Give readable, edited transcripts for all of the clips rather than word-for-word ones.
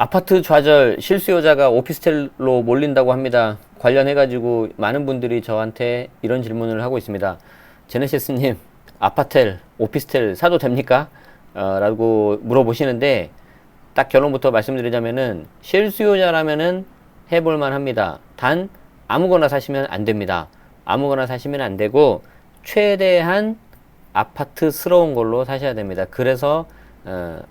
아파트 좌절 실수요자가 오피스텔로 몰린다고 합니다. 관련해가지고 많은 분들이 저한테 이런 질문을 하고 있습니다. 제네시스님, 아파텔, 오피스텔 사도 됩니까? 라고 물어보시는데, 딱 결론부터 말씀드리자면은, 실수요자라면은 해볼만 합니다. 단, 아무거나 사시면 안 됩니다. 아무거나 사시면 안 되고, 최대한 아파트스러운 걸로 사셔야 됩니다. 그래서,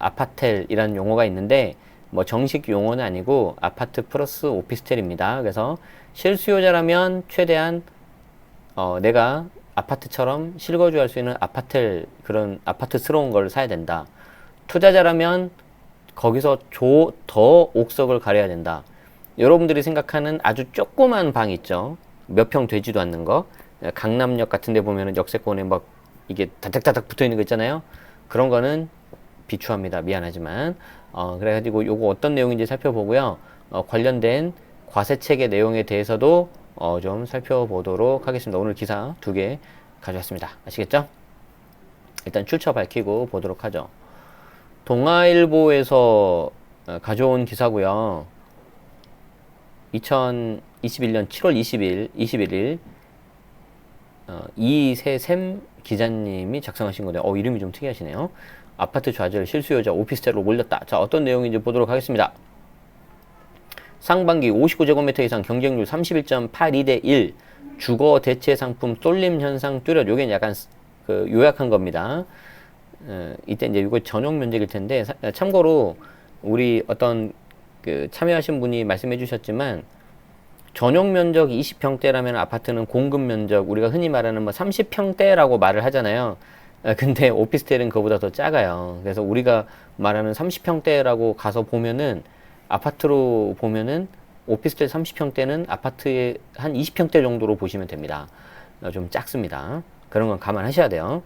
아파텔이라는 용어가 있는데, 뭐 정식 용어는 아니고 아파트 플러스 오피스텔입니다. 그래서 실수요자라면 최대한 내가 아파트처럼 실거주할 수 있는 아파텔, 그런 아파트스러운 걸 사야 된다. 투자자라면 거기서 더 옥석을 가려야 된다. 여러분들이 생각하는 아주 조그만 방 있죠. 몇 평 되지도 않는 거. 강남역 같은 데 보면은 역세권에 막 이게 다닥다닥 붙어 있는 거 있잖아요. 그런 거는 비추합니다. 미안하지만. 그래가지고 요거 어떤 내용인지 살펴보고요. 관련된 과세책의 내용에 대해서도 좀 살펴보도록 하겠습니다. 오늘 기사 2개 가져왔습니다. 아시겠죠? 일단 출처 밝히고 보도록 하죠. 동아일보에서 가져온 기사고요. 2021년 7월 21일 이세샘 기자님이 작성하신 건데 이름이 좀 특이하시네요. 아파트 좌절 실수요자 오피스텔로 몰렸다. 자, 어떤 내용인지 보도록 하겠습니다. 상반기 59제곱미터 이상 경쟁률 31.82대 1 주거 대체 상품 쏠림 현상 뚜렷. 요게 약간 요약한 겁니다. 이때 이제 이거 전용 면적일 텐데 참고로 우리 어떤 참여하신 분이 말씀해 주셨지만 전용 면적 20평대라면 아파트는 공급 면적 우리가 흔히 말하는 뭐 30평대라고 말을 하잖아요. 근데 오피스텔은 그보다 더 작아요. 그래서 우리가 말하는 30평대라고 가서 보면은 아파트로 보면은 오피스텔 30평대는 아파트의 한 20평대 정도로 보시면 됩니다. 좀 작습니다. 그런 건 감안하셔야 돼요.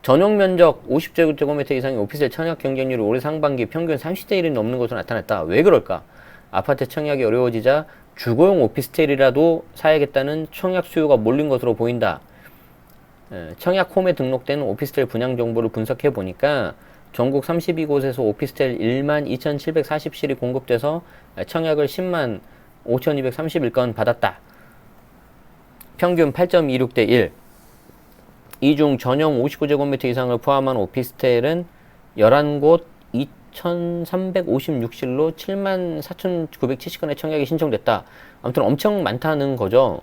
전용 면적 50제곱미터 이상의 오피스텔 청약 경쟁률이 올해 상반기 평균 30대 1이 넘는 것으로 나타났다. 왜 그럴까? 아파트 청약이 어려워지자 주거용 오피스텔이라도 사야겠다는 청약 수요가 몰린 것으로 보인다. 청약 홈에 등록된 오피스텔 분양 정보를 분석해 보니까 전국 32곳에서 오피스텔 12,740실이 공급돼서 청약을 10만 5,231건 받았다. 평균 8.26대 1. 이 중 전용 59제곱미터 이상을 포함한 오피스텔은 11곳 2,356실로 74,970건의 청약이 신청됐다. 아무튼 엄청 많다는 거죠.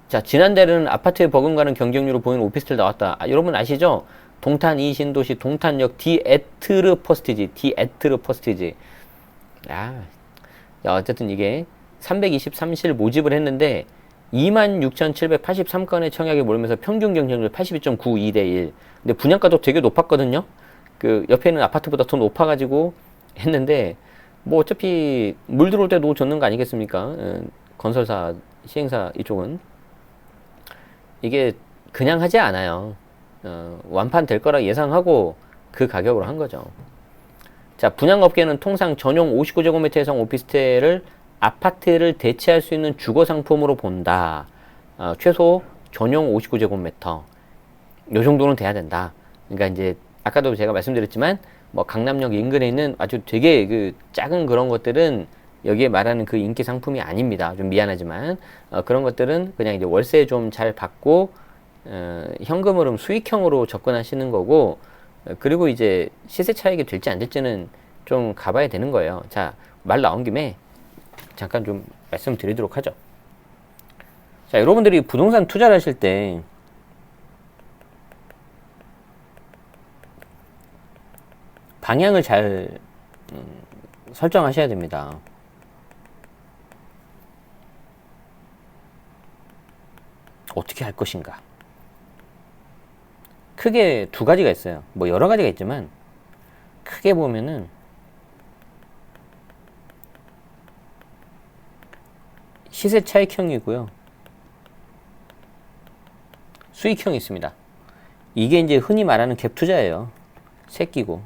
자, 지난달에는 아파트에 버금가는 경쟁률을 보이는 오피스텔 나왔다. 여러분 아시죠? 동탄 이 신도시 동탄역 디에트르 퍼스티지. 야, 어쨌든 이게 323실 모집을 했는데 26,783건의 청약이 몰리면서 평균 경쟁률 82.92대 1. 근데 분양가도 되게 높았거든요. 옆에는 아파트보다 더 높아가지고 했는데 뭐 어차피 물 들어올 때 노 젓는 거 아니겠습니까? 건설사, 시행사 이쪽은. 이게 그냥 하지 않아요. 완판 될 거라 예상하고 그 가격으로 한 거죠. 자, 분양업계는 통상 전용 59제곱미터 이상 오피스텔을 아파트를 대체할 수 있는 주거 상품으로 본다. 최소 전용 59제곱미터. 요 정도는 돼야 된다. 그러니까 이제 아까도 제가 말씀드렸지만 뭐 강남역 인근에 있는 아주 되게 작은 그런 것들은 여기에 말하는 그 인기 상품이 아닙니다. 좀 미안하지만 그런 것들은 그냥 이제 월세 좀 잘 받고 현금 흐름 수익형으로 접근하시는 거고 그리고 이제 시세 차익이 될지 안 될지는 좀 가봐야 되는 거예요. 자, 말 나온 김에 잠깐 좀 말씀드리도록 하죠. 자, 여러분들이 부동산 투자를 하실 때 방향을 잘 설정하셔야 됩니다. 어떻게 할 것인가? 크게 두 가지가 있어요. 뭐 여러 가지가 있지만 크게 보면은 시세 차익형이고요. 수익형이 있습니다. 이게 이제 흔히 말하는 갭 투자예요. 새끼고.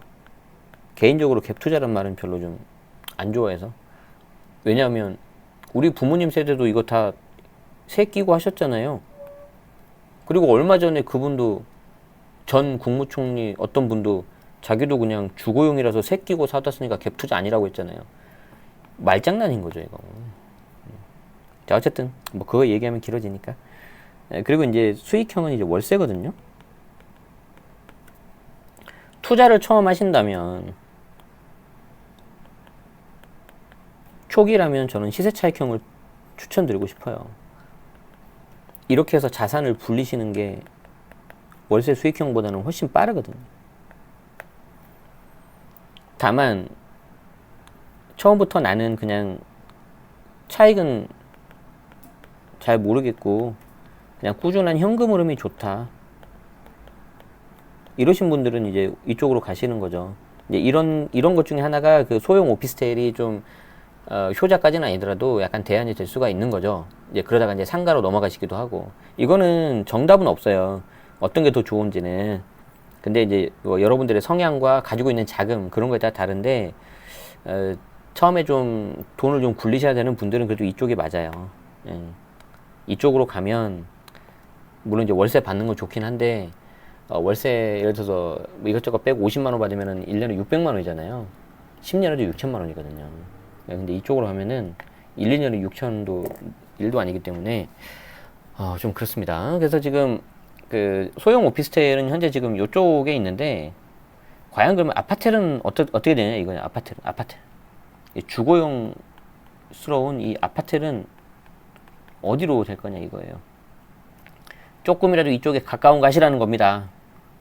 개인적으로 갭 투자란 말은 별로 좀 안 좋아해서. 왜냐하면 우리 부모님 세대도 이거 다 새끼고 하셨잖아요. 그리고 얼마 전에 그분도 전 국무총리 어떤 분도 자기도 그냥 주거용이라서 새 끼고 사다 쓰니까 갭 투자 아니라고 했잖아요. 말장난인 거죠, 이거. 자, 어쨌든 뭐 그거 얘기하면 길어지니까. 그리고 이제 수익형은 이제 월세거든요. 투자를 처음 하신다면 초기라면 저는 시세 차익형을 추천드리고 싶어요. 이렇게 해서 자산을 불리시는 게 월세 수익형보다는 훨씬 빠르거든요. 다만 처음부터 나는 그냥 차익은 잘 모르겠고 그냥 꾸준한 현금 흐름이 좋다, 이러신 분들은 이제 이쪽으로 가시는 거죠. 이제 이런 것 중에 하나가 그 소형 오피스텔이 좀 효자까지는 아니더라도 약간 대안이 될 수가 있는 거죠. 이제 그러다가 이제 상가로 넘어가시기도 하고. 이거는 정답은 없어요. 어떤 게 더 좋은지는. 근데 이제 뭐 여러분들의 성향과 가지고 있는 자금 그런 거에 따라 다른데, 처음에 좀 돈을 좀 굴리셔야 되는 분들은 그래도 이쪽이 맞아요. 이쪽으로 가면 물론 이제 월세 받는 건 좋긴 한데, 월세 예를 들어서 뭐 이것저것 빼고 50만 원 받으면은 1년에 600만 원이잖아요. 10년에도 6천만 원이거든요. 근데 이쪽으로 가면은 1, 2년에 6천도 일도 아니기 때문에 좀 그렇습니다. 그래서 지금 그 소형 오피스텔은 현재 지금 이쪽에 있는데, 과연 그러면 아파텔은 어떻게 되냐 이거냐. 아파텔 이 주거용스러운 이 아파텔은 어디로 될 거냐 이거예요. 조금이라도 이쪽에 가까운 거 하시라는 겁니다.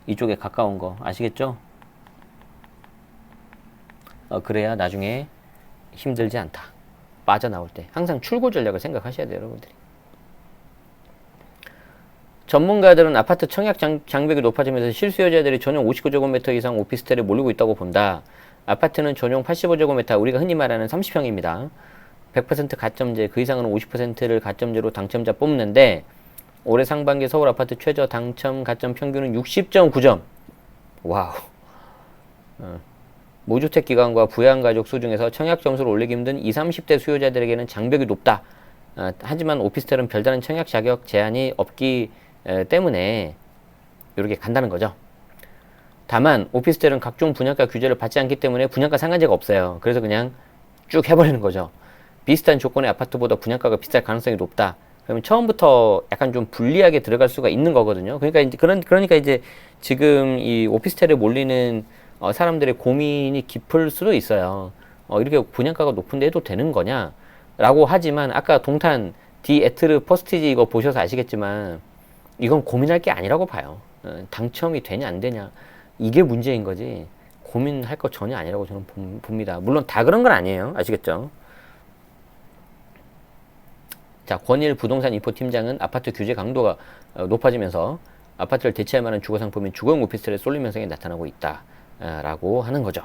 이쪽에 가까운 거 아시겠죠? 그래야 나중에 힘들지 않다. 빠져나올 때 항상 출구 전략을 생각하셔야 돼요, 여러분들이. 전문가들은 아파트 청약 장벽이 높아지면서 실수요자들이 전용 59제곱미터 이상 오피스텔에 몰리고 있다고 본다. 아파트는 전용 85제곱미터, 우리가 흔히 말하는 30평입니다. 100% 가점제, 그 이상은 50%를 가점제로 당첨자 뽑는데, 올해 상반기 서울 아파트 최저 당첨 가점 평균은 60.9점. 와우. 무주택 기관과 부양가족 수 중에서 청약 점수를 올리기 힘든 20, 30대 수요자들에게는 장벽이 높다. 하지만 오피스텔은 별다른 청약 자격 제한이 없기 때문에 이렇게 간다는 거죠. 다만 오피스텔은 각종 분양가 규제를 받지 않기 때문에 분양가 상한제가 없어요. 그래서 그냥 쭉 해버리는 거죠. 비슷한 조건의 아파트보다 분양가가 비쌀 가능성이 높다. 그러면 처음부터 약간 좀 불리하게 들어갈 수가 있는 거거든요. 그러니까 이제 지금 이 오피스텔에 몰리는 사람들의 고민이 깊을 수도 있어요. 이렇게 분양가가 높은데 해도 되는 거냐? 라고 하지만, 아까 동탄 디에트르 퍼스티지 이거 보셔서 아시겠지만, 이건 고민할 게 아니라고 봐요. 당첨이 되냐 안 되냐, 이게 문제인 거지 고민할 거 전혀 아니라고 저는 봅니다. 물론 다 그런 건 아니에요. 아시겠죠? 자, 권일 부동산 인포팀장은 아파트 규제 강도가 높아지면서 아파트를 대체할 만한 주거상품인 주거용 오피스텔의 쏠림 현상이 나타나고 있다 라고 하는 거죠.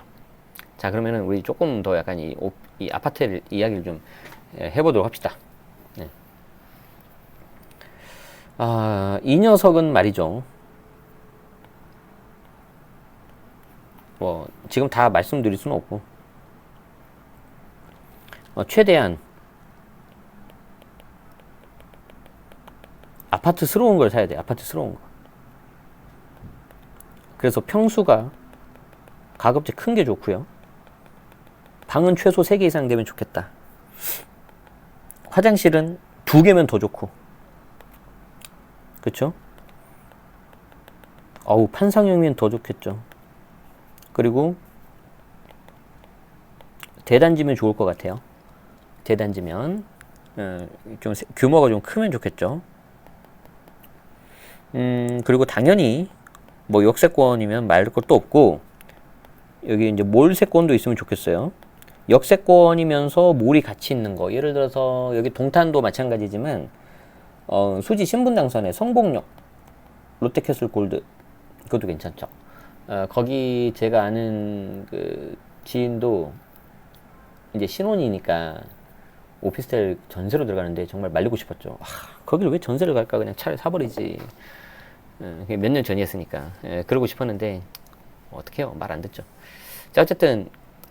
자, 그러면은 우리 조금 더 약간 이 아파트 이야기를 좀 해보도록 합시다. 네. 이 녀석은 말이죠, 뭐 지금 다 말씀드릴 수는 없고, 최대한 아파트스러운 걸 사야 돼. 아파트스러운 거. 그래서 평수가 가급적 큰 게 좋고요. 방은 최소 3개 이상 되면 좋겠다. 화장실은 2개면 더 좋고. 그쵸? 판상형이면 더 좋겠죠. 그리고 대단지면 좋을 것 같아요. 대단지면 좀 규모가 좀 크면 좋겠죠. 그리고 당연히 뭐 역세권이면 말 것도 없고, 여기 이제 몰세권도 있으면 좋겠어요. 역세권이면서 몰이 같이 있는 거, 예를 들어서 여기 동탄도 마찬가지지만 수지 신분당선에 성복역 롯데캐슬 골드, 그것도 괜찮죠. 거기 제가 아는 그 지인도 이제 신혼이니까 오피스텔 전세로 들어가는데 정말 말리고 싶었죠. 거기를 왜 전세를 갈까, 그냥 차를 사버리지. 몇 년 전이었으니까. 그러고 싶었는데 어떡해요, 말 안 듣죠. 자, 어쨌든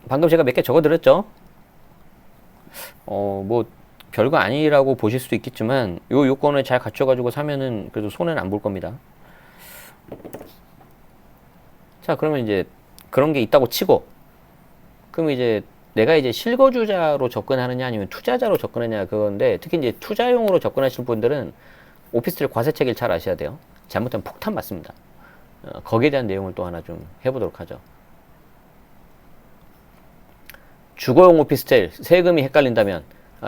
방금 제가 몇 개 적어드렸죠. 뭐 별거 아니라고 보실 수도 있겠지만, 요 요건을 잘 갖춰가지고 사면은 그래도 손해는 안 볼 겁니다. 자, 그러면 이제 그런 게 있다고 치고, 그럼 이제 내가 이제 실거주자로 접근하느냐 아니면 투자자로 접근하느냐 그건데, 특히 이제 투자용으로 접근하실 분들은 오피스텔 과세책을 잘 아셔야 돼요. 잘못하면 폭탄 맞습니다. 거기에 대한 내용을 또 하나 좀 해보도록 하죠. 주거용 오피스텔 세금이 헷갈린다면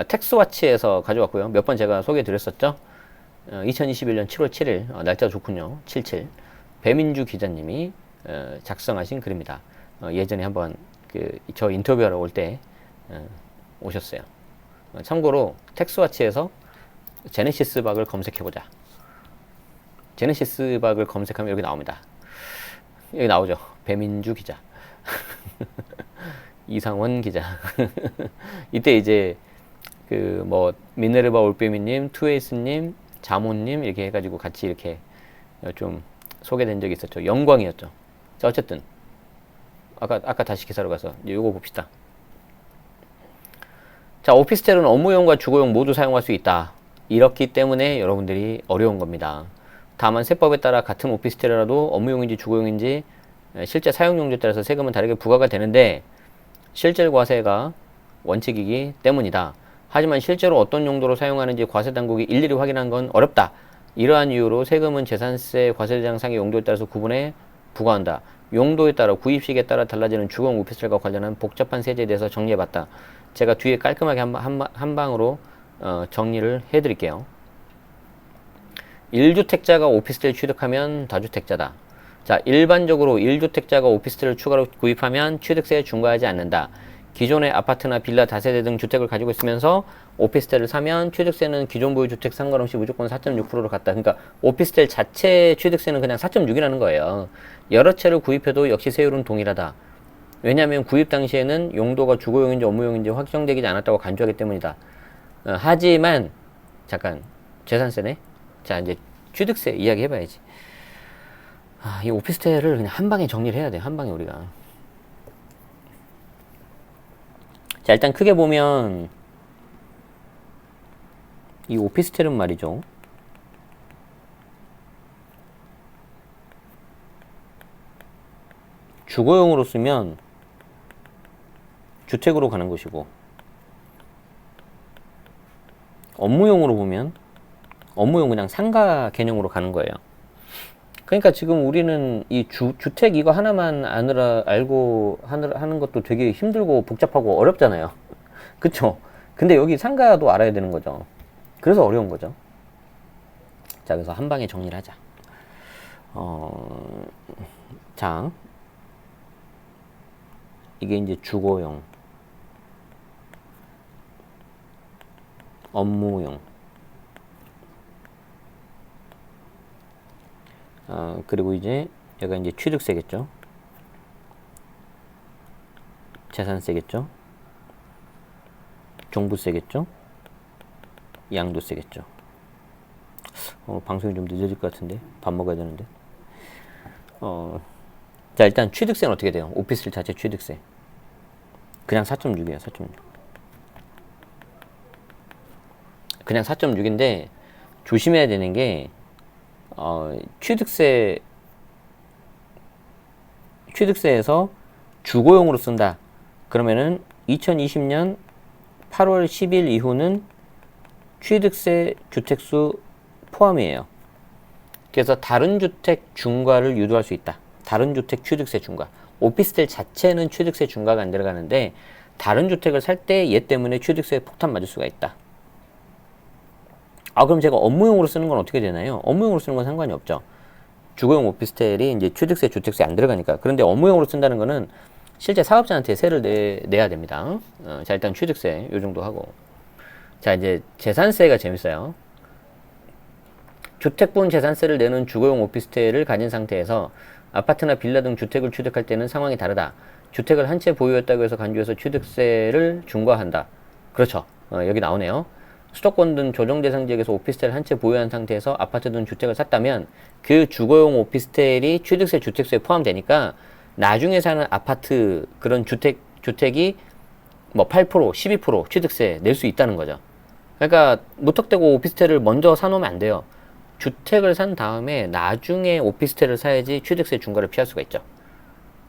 텍스와치에서 가져왔고요. 몇 번 제가 소개해 드렸었죠. 2021년 7월 7일 날짜 좋군요. 77 배민주 기자님이 작성하신 글입니다. 예전에 한번 저 인터뷰하러 올 때 오셨어요. 참고로 텍스와치에서 제네시스 박을 검색해보자. 제네시스 박을 검색하면 여기 나옵니다. 여기 나오죠. 배민주 기자. 이상원 기자. 이때 이제 미네르바 올빼미님, 투에이스님, 자모님 이렇게 해가지고 같이 이렇게 좀 소개된 적이 있었죠. 영광이었죠. 자, 어쨌든 아까 다시 기사로 가서 요거 봅시다. 자, 오피스텔은 업무용과 주거용 모두 사용할 수 있다. 이렇기 때문에 여러분들이 어려운 겁니다. 다만 세법에 따라 같은 오피스텔이라도 업무용인지 주거용인지 실제 사용 용도에 따라서 세금은 다르게 부과가 되는데 실질 과세가 원칙이기 때문이다. 하지만 실제로 어떤 용도로 사용하는지 과세 당국이 일일이 확인하는 건 어렵다. 이러한 이유로 세금은 재산세 과세 대상상의 용도에 따라서 구분해 부과한다. 용도에 따라 구입식에 따라 달라지는 주거용 오피스텔과 관련한 복잡한 세제에 대해서 정리해봤다. 제가 뒤에 깔끔하게 한 방으로 정리를 해드릴게요. 1주택자가 오피스텔 취득하면 다주택자다. 자, 일반적으로 1주택자가 오피스텔을 추가로 구입하면 취득세에 중과하지 않는다. 기존의 아파트나 빌라 다세대 등 주택을 가지고 있으면서 오피스텔을 사면 취득세는 기존 보유 주택 상관없이 무조건 4.6%로 갔다. 그러니까 오피스텔 자체 취득세는 그냥 4.6이라는 거예요. 여러 채를 구입해도 역시 세율은 동일하다. 왜냐하면 구입 당시에는 용도가 주거용인지 업무용인지 확정되지 않았다고 간주하기 때문이다. 하지만 잠깐 재산세네. 자, 이제 취득세 이야기 해봐야지. 이 오피스텔을 그냥 한 방에 정리를 해야 돼. 한 방에 우리가. 자, 일단 크게 보면 이 오피스텔은 말이죠. 주거용으로 쓰면 주택으로 가는 것이고, 업무용으로 보면 업무용 그냥 상가 개념으로 가는 거예요. 그러니까 지금 우리는 이 주택 이거 하나만 알고 하는 것도 되게 힘들고 복잡하고 어렵잖아요. 그쵸? 근데 여기 상가도 알아야 되는 거죠. 그래서 어려운 거죠. 자, 그래서 한 방에 정리를 하자. 자, 이게 이제 주거용, 업무용, 그리고 이제 얘가 이제 취득세겠죠. 재산세겠죠. 종부세겠죠. 양도세겠죠. 방송이 좀 늦어질 것 같은데 밥 먹어야 되는데. 자, 일단 취득세는 어떻게 돼요? 오피스텔 자체 취득세 그냥 4.6이에요. 4.6. 그냥 4.6인데 조심해야 되는 게 취득세에서 주거용으로 쓴다. 그러면은 2020년 8월 10일 이후는 취득세 주택수 포함이에요. 그래서 다른 주택 중과를 유도할 수 있다. 다른 주택 취득세 중과. 오피스텔 자체는 취득세 중과가 안 들어가는데 다른 주택을 살 때 얘 때문에 취득세에 폭탄 맞을 수가 있다. 그럼 제가 업무용으로 쓰는 건 어떻게 되나요? 업무용으로 쓰는 건 상관이 없죠. 주거용 오피스텔이 이제 취득세, 주택세 안 들어가니까. 그런데 업무용으로 쓴다는 거는 실제 사업자한테 세를 내야 됩니다. 자, 일단 취득세 요 정도 하고. 자, 이제 재산세가 재밌어요. 주택분 재산세를 내는 주거용 오피스텔을 가진 상태에서 아파트나 빌라 등 주택을 취득할 때는 상황이 다르다. 주택을 한 채 보유했다고 해서 간주해서 취득세를 중과한다. 그렇죠. 여기 나오네요. 수도권 등 조정대상 지역에서 오피스텔 한 채 보유한 상태에서 아파트 등 주택을 샀다면 그 주거용 오피스텔이 취득세, 주택수에 포함되니까 나중에 사는 아파트 그런 주택이 뭐 8%, 12% 취득세 낼 수 있다는 거죠. 그러니까 무턱대고 오피스텔을 먼저 사놓으면 안 돼요. 주택을 산 다음에 나중에 오피스텔을 사야지 취득세 중과를 피할 수가 있죠.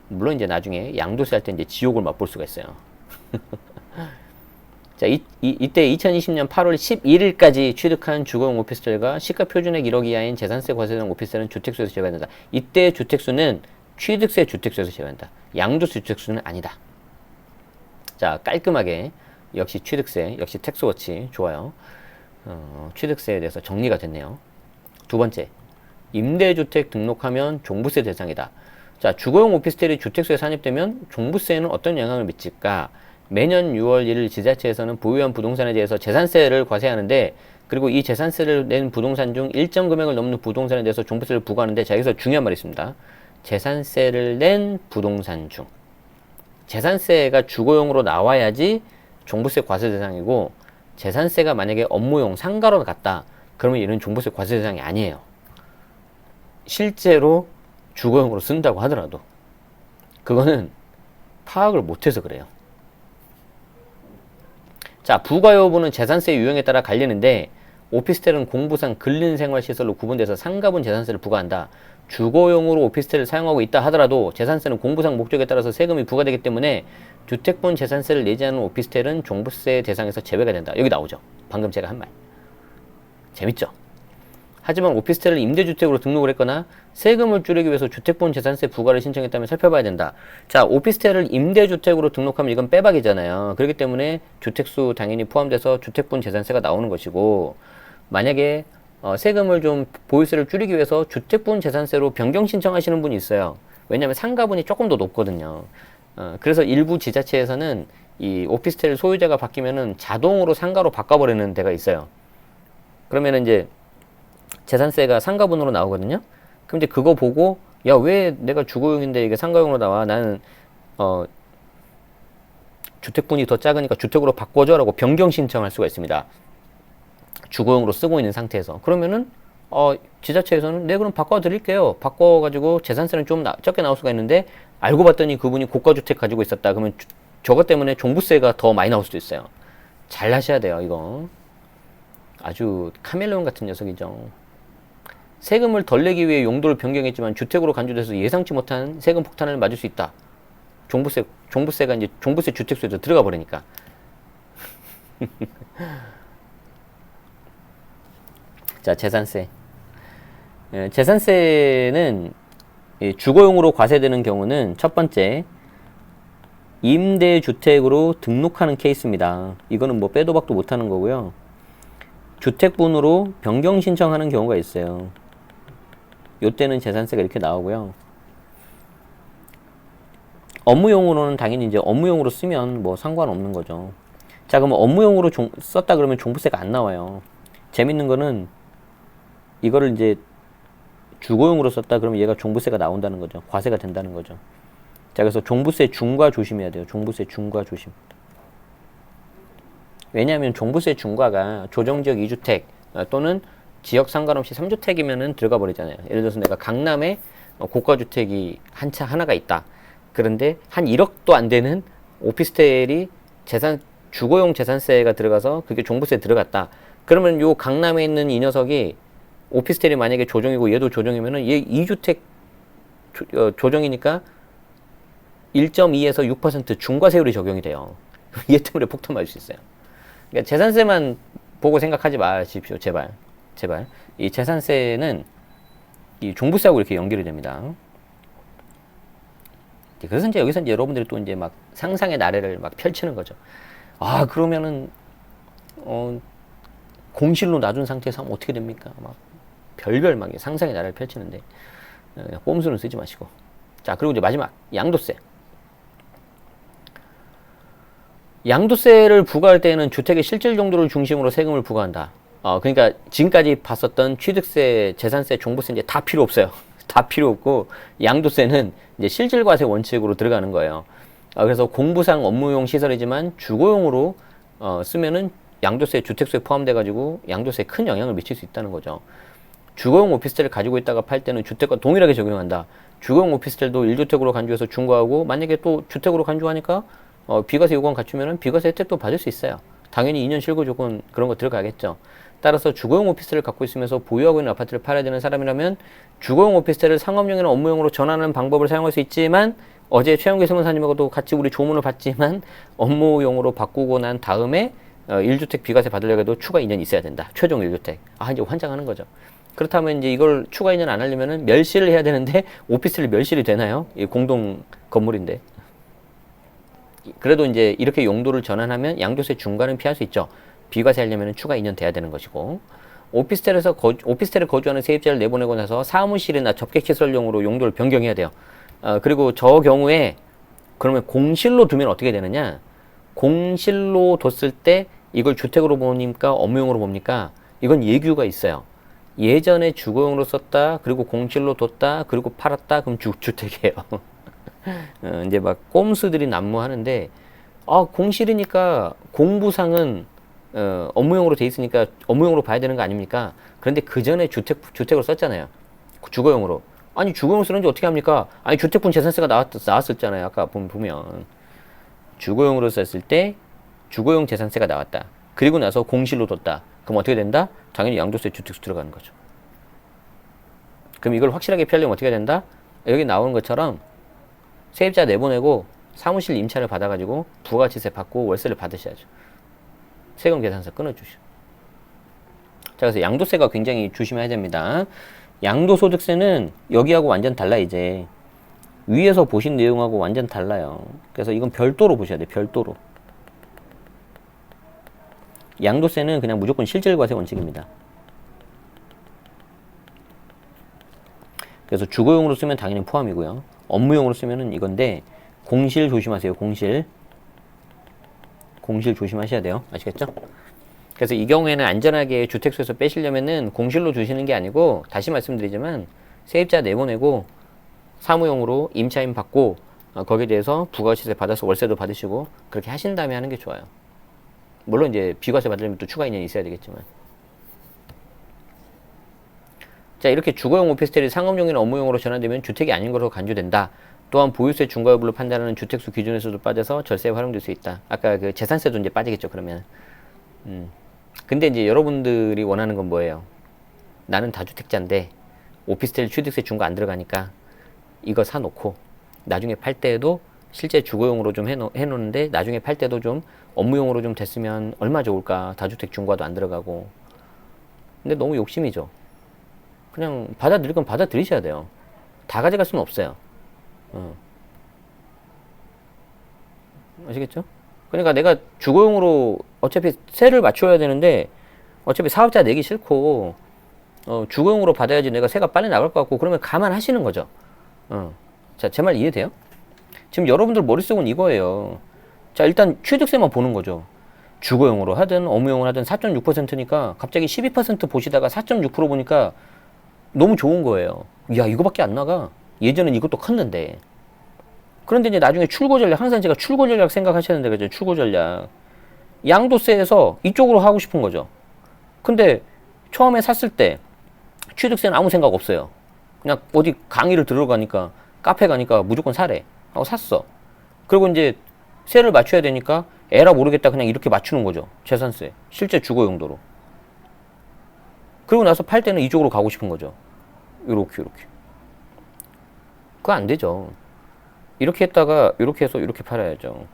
물론 이제 나중에 양도세 할 때 이제 지옥을 맛볼 수가 있어요. 자, 이때 2020년 8월 11일까지 취득한 주거용 오피스텔과 시가 표준액 1억 이하인 재산세 과세된 오피스텔은 주택수에서 제외된다. 이때 주택수는 취득세 주택수에서 제외한다. 양도세 주택수는 아니다. 자, 깔끔하게 역시 취득세, 역시 텍스워치 좋아요. 취득세에 대해서 정리가 됐네요. 두 번째, 임대주택 등록하면 종부세 대상이다. 자, 주거용 오피스텔이 주택수에 산입되면 종부세에는 어떤 영향을 미칠까? 매년 6월 1일 지자체에서는 보유한 부동산에 대해서 재산세를 과세하는데, 그리고 이 재산세를 낸 부동산 중 일정 금액을 넘는 부동산에 대해서 종부세를 부과하는데, 자, 여기서 중요한 말이 있습니다. 재산세를 낸 부동산 중. 재산세가 주거용으로 나와야지 종부세 과세 대상이고, 재산세가 만약에 업무용 상가로 갔다, 그러면 이는 종부세 과세 대상이 아니에요. 실제로 주거용으로 쓴다고 하더라도 그거는 파악을 못해서 그래요. 자, 부과 여부는 재산세 유형에 따라 갈리는데, 오피스텔은 공부상 근린생활시설로 구분돼서 상가분 재산세를 부과한다. 주거용으로 오피스텔을 사용하고 있다 하더라도 재산세는 공부상 목적에 따라서 세금이 부과되기 때문에 주택분 재산세를 내지 않은 오피스텔은 종부세 대상에서 제외가 된다. 여기 나오죠. 방금 제가 한 말. 재밌죠? 하지만 오피스텔을 임대주택으로 등록을 했거나 세금을 줄이기 위해서 주택분 재산세 부과를 신청했다면 살펴봐야 된다. 자, 오피스텔을 임대주택으로 등록하면 이건 빼박이잖아요. 그렇기 때문에 주택수 당연히 포함돼서 주택분 재산세가 나오는 것이고, 만약에 세금을 좀 보유세를 줄이기 위해서 주택분 재산세로 변경 신청하시는 분이 있어요. 왜냐하면 상가분이 조금 더 높거든요. 그래서 일부 지자체에서는 이 오피스텔 소유자가 바뀌면은 자동으로 상가로 바꿔버리는 데가 있어요. 그러면은 이제 재산세가 상가분으로 나오거든요. 그럼 이제 그거 보고, 야, 왜 내가 주거용인데 이게 상가용으로 나와? 나는 주택분이 더 작으니까 주택으로 바꿔줘라고 변경 신청할 수가 있습니다. 주거용으로 쓰고 있는 상태에서. 그러면은 지자체에서는 네, 그럼 바꿔드릴게요. 바꿔가지고 재산세는 좀 적게 나올 수가 있는데, 알고 봤더니 그분이 고가주택 가지고 있었다. 그러면 저것 때문에 종부세가 더 많이 나올 수도 있어요. 잘 하셔야 돼요, 이거. 아주 카멜레온 같은 녀석이죠. 세금을 덜 내기 위해 용도를 변경했지만 주택으로 간주돼서 예상치 못한 세금 폭탄을 맞을 수 있다. 종부세가 이제 종부세 주택수에도 들어가 버리니까. 자, 재산세. 재산세는 주거용으로 과세되는 경우는 첫 번째, 임대주택으로 등록하는 케이스입니다. 이거는 뭐 빼도 박도 못하는 거고요. 주택분으로 변경 신청하는 경우가 있어요. 요때는 재산세가 이렇게 나오고요. 업무용으로는 당연히 이제 업무용으로 쓰면 뭐 상관없는 거죠. 자, 그럼 업무용으로 썼다 그러면 종부세가 안 나와요. 재밌는 거는 이거를 이제 주거용으로 썼다 그러면 얘가 종부세가 나온다는 거죠. 과세가 된다는 거죠. 자, 그래서 종부세 중과 조심해야 돼요. 종부세 중과 조심. 왜냐하면 종부세 중과가 조정지역 2주택 또는 지역 상관없이 3주택이면은 들어가 버리잖아요. 예를 들어서 내가 강남에 고가주택이 하나가 있다. 그런데 한 1억도 안 되는 오피스텔이 주거용 재산세가 들어가서 그게 종부세에 들어갔다. 그러면 요 강남에 있는 이 녀석이 오피스텔이 만약에 조정이고 얘도 조정이면은 얘 2주택 조정이니까 1.2에서 6% 중과세율이 적용이 돼요. 얘 때문에 폭탄 맞을 수 있어요. 그러니까 재산세만 보고 생각하지 마십시오. 제발. 이 재산세는 이 종부세하고 이렇게 연결이 됩니다. 그래서 이제 여기서 이제 여러분들이 또 이제 막 상상의 나래를 막 펼치는 거죠. 아, 그러면은 공실로 놔둔 상태에서 하면 어떻게 됩니까? 막 별별 막 상상의 나래를 펼치는데 꼼수는 쓰지 마시고. 자, 그리고 이제 마지막 양도세. 양도세를 부과할 때에는 주택의 실질 용도를 중심으로 세금을 부과한다. 그러니까 지금까지 봤었던 취득세, 재산세, 종부세 이제 다 필요 없어요. 다 필요 없고 양도세는 이제 실질과세 원칙으로 들어가는 거예요. 그래서 공부상 업무용 시설이지만 주거용으로 쓰면은 양도세, 주택수에 포함돼 가지고 양도세에 큰 영향을 미칠 수 있다는 거죠. 주거용 오피스텔을 가지고 있다가 팔 때는 주택과 동일하게 적용한다. 주거용 오피스텔도 1주택으로 간주해서 중과하고, 만약에 또 주택으로 간주하니까 비과세 요건 갖추면은 비과세 혜택도 받을 수 있어요. 당연히 2년 실거 조건 그런 거 들어가겠죠. 따라서 주거용 오피스텔을 갖고 있으면서 보유하고 있는 아파트를 팔아야 되는 사람이라면 주거용 오피스텔을 상업용이나 업무용으로 전환하는 방법을 사용할 수 있지만 어제 최영규 세무사님하고도 같이 우리 조문을 받지만 업무용으로 바꾸고 난 다음에 1주택 비과세 받으려고 해도 추가 2년 있어야 된다. 최종 1주택. 아, 이제 환장하는 거죠. 그렇다면 이제 이걸 추가 2년 안 하려면은 멸실을 해야 되는데 오피스텔이 멸실이 되나요? 이 공동 건물인데. 그래도 이제 이렇게 용도를 전환하면 양도세 중과는 피할 수 있죠. 비과세 하려면 추가 2년 돼야 되는 것이고. 오피스텔에 거주하는 세입자를 내보내고 나서 사무실이나 접객시설용으로 용도를 변경해야 돼요. 그리고 저 경우에 그러면 공실로 두면 어떻게 되느냐? 공실로 뒀을 때 이걸 주택으로 보니까 업무용으로 봅니까? 이건 예규가 있어요. 예전에 주거용으로 썼다, 그리고 공실로 뒀다, 그리고 팔았다, 그럼 주택이에요. 이제 막 꼼수들이 난무하는데, 공실이니까 공부상은 업무용으로 돼 있으니까 업무용으로 봐야 되는 거 아닙니까? 그런데 그 전에 주택으로 썼잖아요. 주거용으로. 아니, 주거용 쓰는지 어떻게 합니까? 아니, 주택분 재산세가 나왔었잖아요. 아까 보면. 주거용으로 썼을 때 주거용 재산세가 나왔다. 그리고 나서 공실로 뒀다. 그럼 어떻게 된다? 당연히 양도세 주택수 들어가는 거죠. 그럼 이걸 확실하게 피하려면 어떻게 된다? 여기 나오는 것처럼 세입자 내보내고 사무실 임차를 받아가지고 부가치세 받고 월세를 받으셔야죠. 세금 계산서 끊어주시오. 자, 그래서 양도세가 굉장히 조심해야 됩니다. 양도소득세는 여기하고 완전 달라. 이제 위에서 보신 내용하고 완전 달라요. 그래서 이건 별도로 보셔야 돼요. 별도로. 양도세는 그냥 무조건 실질과세 원칙입니다. 그래서 주거용으로 쓰면 당연히 포함이고요. 업무용으로 쓰면은 이건데 공실 조심하세요. 공실 조심하셔야 돼요. 아시겠죠? 그래서 이 경우에는 안전하게 주택수에서 빼시려면은 공실로 주시는 게 아니고, 다시 말씀드리지만 세입자 내보내고 사무용으로 임차인 받고 거기에 대해서 부가시세 받아서 월세도 받으시고 그렇게 하신 다음에 하는 게 좋아요. 물론 이제 비과세 받으려면 또 추가 2년이 있어야 되겠지만. 자, 이렇게 주거용 오피스텔이 상업용이나 업무용으로 전환되면 주택이 아닌 것으로 간주된다. 또한 보유세 중과 여부를 판단하는 주택수 기준에서도 빠져서 절세에 활용될 수 있다. 아까 그 재산세도 이제 빠지겠죠, 그러면. 근데 이제 여러분들이 원하는 건 뭐예요? 나는 다주택자인데 오피스텔 취득세 중과 안 들어가니까 이거 사놓고 나중에 팔 때에도 실제 주거용으로 좀 해놓는데 나중에 팔 때도 좀 업무용으로 좀 됐으면 얼마 좋을까? 다주택 중과도 안 들어가고. 근데 너무 욕심이죠. 그냥 받아들일 건 받아들이셔야 돼요. 다 가져갈 수는 없어요. 아시겠죠? 그러니까 내가 주거용으로 어차피 세를 맞춰야 되는데 어차피 사업자 내기 싫고 주거용으로 받아야지 내가 세가 빨리 나갈 것 같고, 그러면 감안하시는 거죠. 자, 제 말 이해돼요? 지금 여러분들 머릿속은 이거예요. 자, 일단 취득세만 보는 거죠. 주거용으로 하든 업무용으로 하든 4.6%니까 갑자기 12% 보시다가 4.6% 보니까 너무 좋은 거예요. 야, 이거밖에 안 나가. 예전엔 이것도 컸는데. 그런데 이제 나중에 출고 전략, 항상 제가 출고 전략 생각하시는데, 그죠? 출고 전략. 양도세에서 이쪽으로 하고 싶은 거죠. 근데 처음에 샀을 때 취득세는 아무 생각 없어요. 그냥 어디 강의를 들어가니까, 카페 가니까 무조건 사래 하고 샀어. 그리고 이제 세를 맞춰야 되니까 에라 모르겠다 그냥 이렇게 맞추는 거죠. 재산세. 실제 주거 용도로. 그리고 나서 팔 때는 이쪽으로 가고 싶은 거죠. 요렇게. 그거 안 되죠. 이렇게 했다가 이렇게 해서 이렇게 팔아야죠.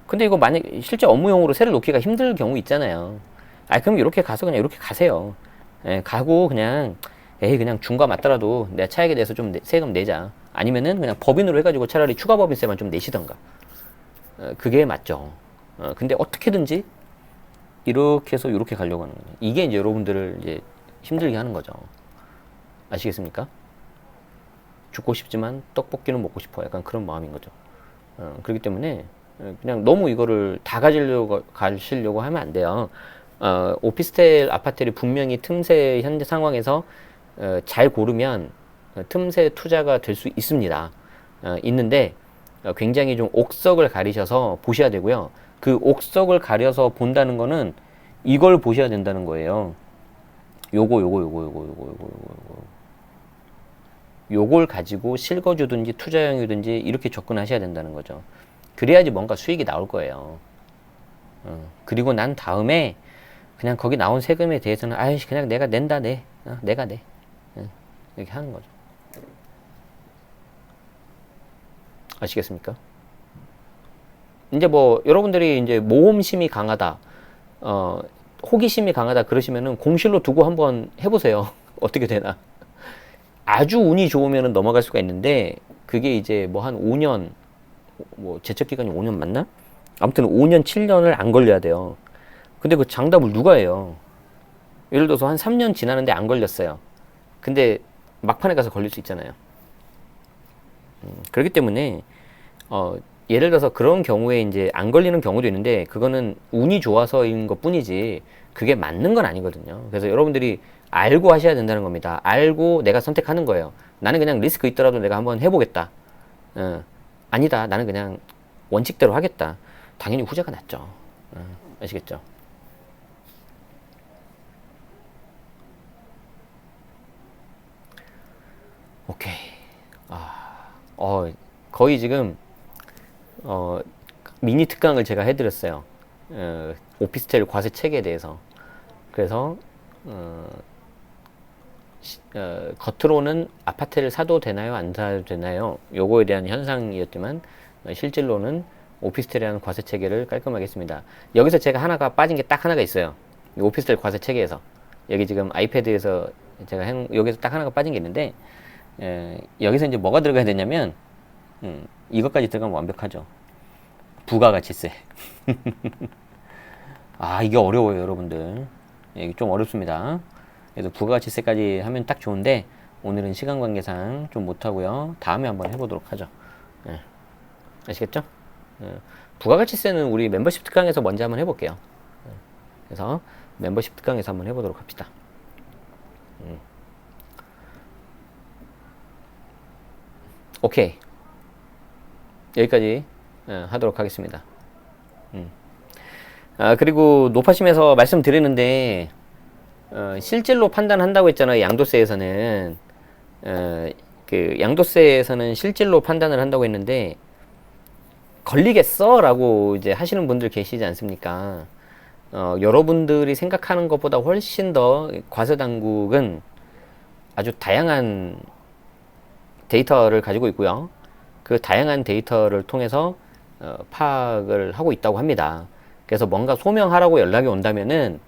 근데 이거 만약 실제 업무용으로 세를 놓기가 힘들 경우 있잖아요. 그럼 이렇게 가서 그냥 이렇게 가세요. 가고 그냥 그냥 중과 맞더라도 내가 차익에 대해서 좀 세금 내자. 아니면은 그냥 법인으로 해가지고 차라리 추가 법인세만 좀 내시던가. 그게 맞죠. 근데 어떻게든지 이렇게 해서 이렇게 가려고 하는 거예요. 이게 이제 여러분들을 이제 힘들게 하는 거죠. 아시겠습니까? 죽고 싶지만 떡볶이는 먹고 싶어. 약간 그런 마음인 거죠. 그렇기 때문에 그냥 너무 이거를 다 가시려고 하면 안 돼요. 오피스텔 아파트를 분명히 틈새 현재 상황에서 잘 고르면 틈새 투자가 될 수 있습니다. 있는데 굉장히 좀 옥석을 가리셔서 보셔야 되고요. 그 옥석을 가려서 본다는 거는 이걸 보셔야 된다는 거예요. 요걸 가지고 실거주든지 투자형이든지 이렇게 접근하셔야 된다는 거죠. 그래야지 뭔가 수익이 나올 거예요. 그리고 난 다음에 그냥 거기 나온 세금에 대해서는 그냥 내가 낸다. 내가 내. 이렇게 하는 거죠. 아시겠습니까? 이제 뭐 여러분들이 이제 모험심이 강하다, 호기심이 강하다 그러시면은 공실로 두고 한번 해보세요. 어떻게 되나? 아주 운이 좋으면은 넘어갈 수가 있는데 그게 이제 뭐 한 5년, 뭐 제척 기간이 5년 맞나? 아무튼 5년, 7년을 안 걸려야 돼요. 근데 그 장답을 누가 해요? 예를 들어서 한 3년 지나는데 안 걸렸어요. 근데 막판에 가서 걸릴 수 있잖아요. 그렇기 때문에 예를 들어서 그런 경우에 이제 안 걸리는 경우도 있는데 그거는 운이 좋아서인 것 뿐이지 그게 맞는 건 아니거든요. 그래서 여러분들이 알고 하셔야 된다는 겁니다. 알고 내가 선택하는 거예요. 나는 그냥 리스크 있더라도 내가 한번 해보겠다. 아니다. 나는 그냥 원칙대로 하겠다. 당연히 후자가 낫죠. 아시겠죠? 오케이. 거의 지금 미니 특강을 제가 해드렸어요. 오피스텔 과세 체계에 대해서. 그래서 겉으로는 아파트를 사도 되나요, 안 사도 되나요? 요거에 대한 현상이었지만 실질로는 오피스텔이라는 과세 체계를 깔끔하게 했습니다. 여기서 제가 하나가 빠진 게 딱 하나가 있어요. 오피스텔 과세 체계에서 여기 지금 아이패드에서 제가 여기서 딱 하나가 빠진 게 있는데 여기서 이제 뭐가 들어가야 되냐면 이것까지 들어가면 완벽하죠. 부가가치세. 이게 어려워요, 여러분들. 이게 좀 어렵습니다. 그래서 부가가치세까지 하면 딱 좋은데 오늘은 시간 관계상 좀 못하고요. 다음에 한번 해보도록 하죠. 아시겠죠? 부가가치세는 우리 멤버십 특강에서 먼저 한번 해볼게요. 그래서 멤버십 특강에서 한번 해보도록 합시다. 오케이. 여기까지 하도록 하겠습니다. 그리고 높아심에서 말씀드리는데 실질로 판단한다고 했잖아요. 양도세에서는 그 양도세에서는 실질로 판단을 한다고 했는데 걸리겠어? 라고 이제 하시는 분들 계시지 않습니까? 여러분들이 생각하는 것보다 훨씬 더 과세당국은 아주 다양한 데이터를 가지고 있고요. 그 다양한 데이터를 통해서 파악을 하고 있다고 합니다. 그래서 뭔가 소명하라고 연락이 온다면은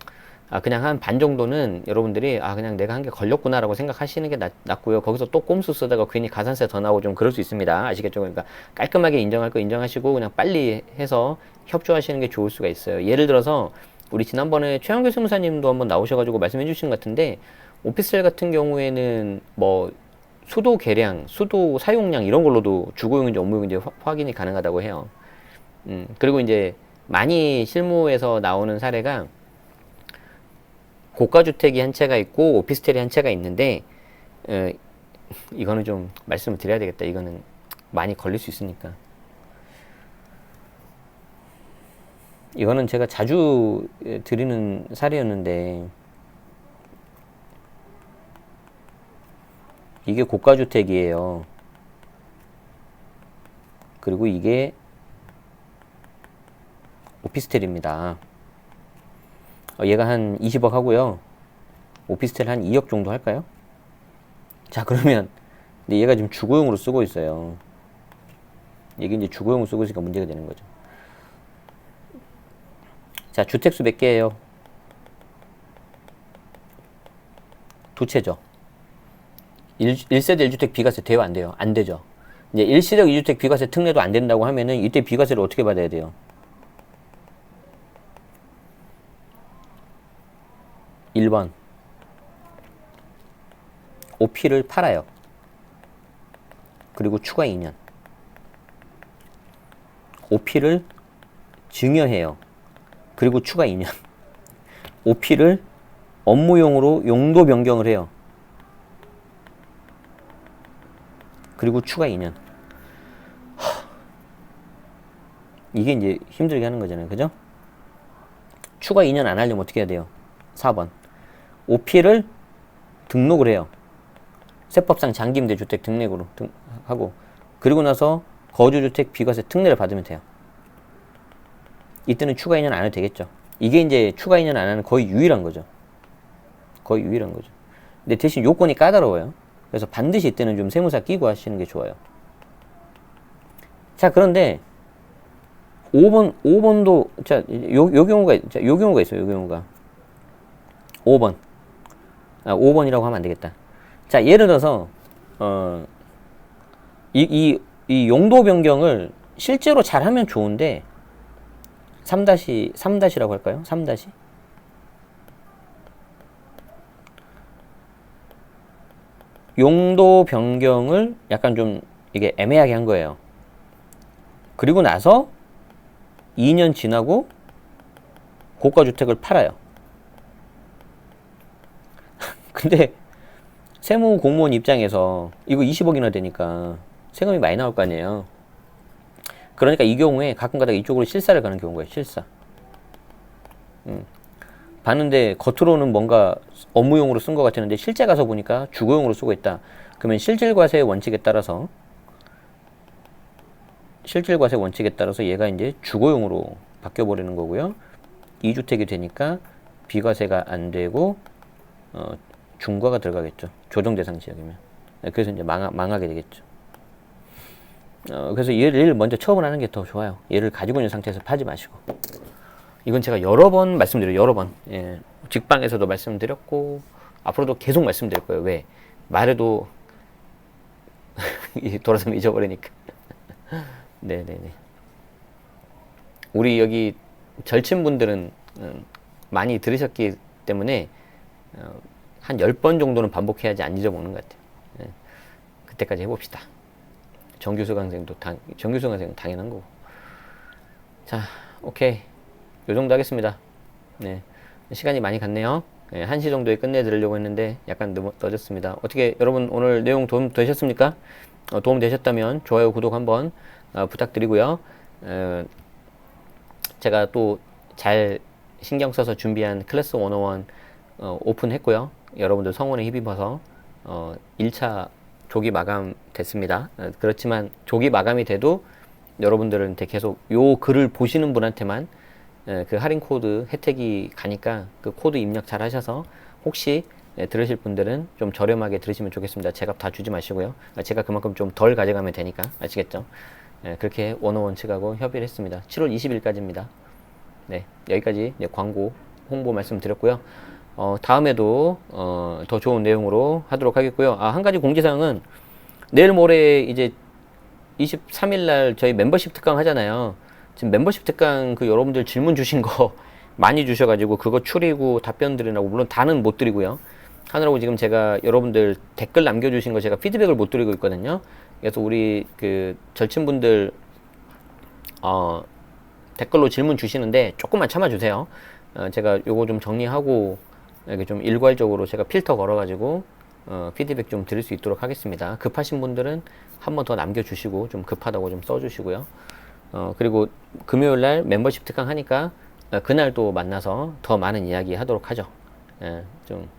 그냥 한 반 정도는 여러분들이 그냥 내가 한 게 걸렸구나라고 생각하시는 게 낫고요. 거기서 또 꼼수 쓰다가 괜히 가산세 더 나오고 좀 그럴 수 있습니다. 아시겠죠? 그러니까 깔끔하게 인정할 거 인정하시고 그냥 빨리 해서 협조하시는 게 좋을 수가 있어요. 예를 들어서 우리 지난번에 최영규 세무사님도 한번 나오셔가지고 말씀해 주신 것 같은데 오피스텔 같은 경우에는 뭐 수도 계량, 수도 사용량 이런 걸로도 주거용인지 업무용인지 확인이 가능하다고 해요. 그리고 이제 많이 실무에서 나오는 사례가 고가주택이 한 채가 있고 오피스텔이 한 채가 있는데 이거는 좀 말씀을 드려야 되겠다. 이거는 많이 걸릴 수 있으니까. 이거는 제가 자주 드리는 사례였는데 이게 고가주택이에요. 그리고 이게 오피스텔입니다. 얘가 한 20억 하고요. 오피스텔 한 2억 정도 할까요? 자, 그러면 근데 얘가 지금 주거용으로 쓰고 있어요. 이게 이제 주거용으로 쓰고 있으니까 문제가 되는 거죠. 자, 주택수 몇 개예요? 두 채죠. 1세대 1주택 비과세 돼요, 안 돼요? 안 되죠. 이제 1세대 2주택 비과세 특례도 안 된다고 하면은 이때 비과세를 어떻게 받아야 돼요? 1번 OP를 팔아요. 그리고 추가 2년 OP를 증여해요. 그리고 추가 2년 OP를 업무용으로 용도 변경을 해요. 그리고 추가 2년 이게 이제 힘들게 하는 거잖아요. 그죠? 추가 2년 안 하려면 어떻게 해야 돼요? 4번 OP를 등록을 해요. 세법상 장기임대주택 등록으로 하고 그리고 나서 거주주택 비과세 특례를 받으면 돼요. 이때는 추가 2년 안 해도 되겠죠. 이게 이제 추가 2년 안 하는 거의 유일한 거죠. 거의 유일한 거죠. 근데 대신 요건이 까다로워요. 그래서 반드시 이때는 좀 세무사 끼고 하시는 게 좋아요. 자, 그런데 5번도, 자, 요 경우가, 자, 요 경우가 있어요, 요 경우가. 5번. 5번이라고 하면 안 되겠다. 자, 예를 들어서, 이 용도 변경을 실제로 잘하면 좋은데, 3-3-라고 할까요? 3-. 용도 변경을 약간 좀 이게 애매하게 한 거예요. 그리고 나서 2년 지나고 고가주택을 팔아요. 근데 세무 공무원 입장에서 이거 20억이나 되니까 세금이 많이 나올 거 아니에요. 그러니까 이 경우에 가끔 가다가 이쪽으로 실사를 가는 경우가 있어요. 실사. 봤는데 겉으로는 뭔가 업무용으로 쓴 것 같았는데 실제 가서 보니까 주거용으로 쓰고 있다. 그러면 실질과세의 원칙에 따라서 얘가 이제 주거용으로 바뀌어버리는 거고요. 2주택이 되니까 비과세가 안 되고 중과가 들어가겠죠. 조정 대상 지역이면. 그래서 이제 망하게 되겠죠. 그래서 얘를 먼저 처분을 하는 게 더 좋아요. 얘를 가지고 있는 상태에서 파지 마시고. 이건 제가 여러 번 말씀드려요. 여러 번. 예. 직방에서도 말씀드렸고 앞으로도 계속 말씀드릴 거예요. 왜? 말해도 돌아서면 잊어버리니까. 네네네. 우리 여기 절친분들은 많이 들으셨기 때문에 한 10번 정도는 반복해야지 안 잊어먹는 것 같아요. 예. 그때까지 해봅시다. 정규수강생은 당연한 거고. 자, 오케이. 요 정도 하겠습니다. 네. 시간이 많이 갔네요. 네, 1시 정도에 끝내드리려고 했는데 약간 늦었습니다. 어떻게 여러분 오늘 내용 도움 되셨습니까? 도움 되셨다면 좋아요, 구독 한번 부탁드리고요. 제가 또 잘 신경 써서 준비한 클래스 101 오픈했고요. 여러분들 성원에 힘입어서 1차 조기 마감 됐습니다. 그렇지만 조기 마감이 돼도 여러분들한테 계속 요 글을 보시는 분한테만 그 할인 코드 혜택이 가니까 그 코드 입력 잘 하셔서 혹시 들으실 분들은 좀 저렴하게 들으시면 좋겠습니다. 제값 다 주지 마시고요. 제가 그만큼 좀 덜 가져가면 되니까 아시겠죠? 그렇게 101 측하고 협의를 했습니다. 7월 20일까지입니다. 네, 여기까지 광고 홍보 말씀드렸고요. 다음에도 더 좋은 내용으로 하도록 하겠고요. 한 가지 공지사항은 내일 모레 이제 23일날 저희 멤버십 특강 하잖아요. 지금 멤버십 특강 그 여러분들 질문 주신 거 많이 주셔가지고 그거 추리고 답변 드리라고, 물론 다는 못 드리고요. 하느라고 지금 제가 여러분들 댓글 남겨주신 거 제가 피드백을 못 드리고 있거든요. 그래서 우리 그 절친분들 댓글로 질문 주시는데 조금만 참아주세요. 제가 요거 좀 정리하고 이렇게 좀 일괄적으로 제가 필터 걸어가지고 피드백 좀 드릴 수 있도록 하겠습니다. 급하신 분들은 한 번 더 남겨주시고 좀 급하다고 좀 써주시고요. 그리고 금요일날 멤버십 특강 하니까 그날 또 만나서 더 많은 이야기 하도록 하죠. 좀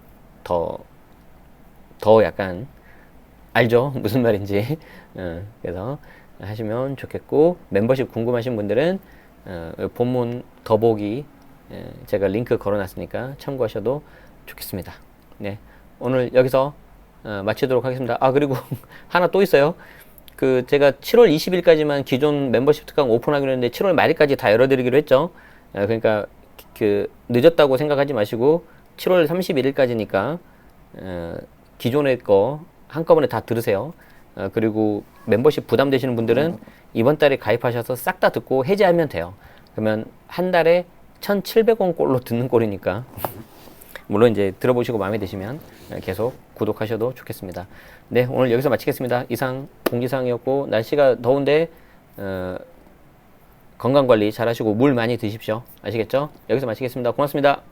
더 약간 알죠? 무슨 말인지. 그래서 하시면 좋겠고, 멤버십 궁금하신 분들은 본문 더보기 제가 링크 걸어놨으니까 참고하셔도 좋겠습니다. 네, 오늘 여기서 마치도록 하겠습니다. 그리고 하나 또 있어요. 그 제가 7월 20일까지만 기존 멤버십 특강 오픈하기로 했는데 7월 말일까지 다 열어드리기로 했죠. 그러니까 그 늦었다고 생각하지 마시고 7월 31일까지니까 기존의 거 한꺼번에 다 들으세요. 그리고 멤버십 부담되시는 분들은 이번 달에 가입하셔서 싹 다 듣고 해지하면 돼요. 그러면 한 달에 1,700원 꼴로 듣는 꼴이니까 물론 이제 들어보시고 마음에 드시면 계속 구독하셔도 좋겠습니다. 네, 오늘 여기서 마치겠습니다. 이상 공지사항이었고, 날씨가 더운데 건강관리 잘 하시고 물 많이 드십시오. 아시겠죠? 여기서 마치겠습니다. 고맙습니다.